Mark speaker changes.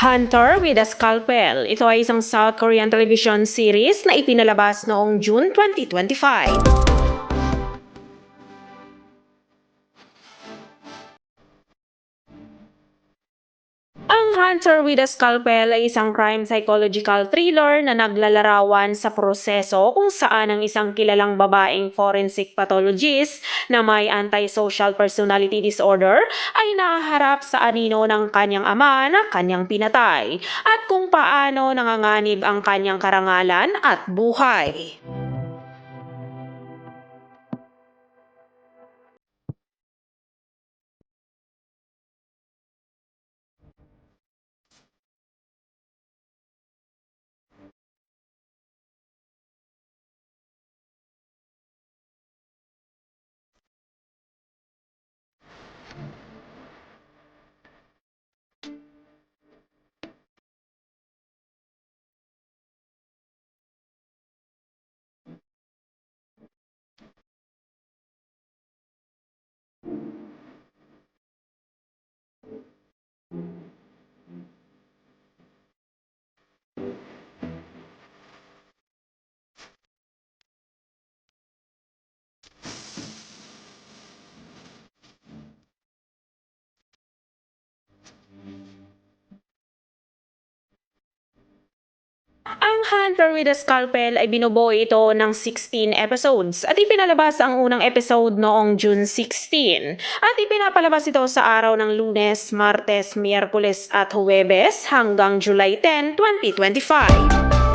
Speaker 1: Hunter with a Scalpel. Ito ay isang South Korean television series na ipinalabas noong June 2025. Ang Hunter with a Scalpel ay isang crime psychological thriller na naglalarawan sa proseso kung saan ang isang kilalang babaeng forensic pathologist na may antisocial personality disorder ay nahaharap sa anino ng kanyang ama na kanyang pinatay at kung paano nanganganib ang kanyang karangalan at buhay. Ang Hunter with a Scalpel ay binubuo ito ng 16 episodes at ipinalabas ang unang episode noong June 16 at ipinapalabas ito sa araw ng Lunes, Martes, Miyerkules at Huwebes hanggang July 10, 2025.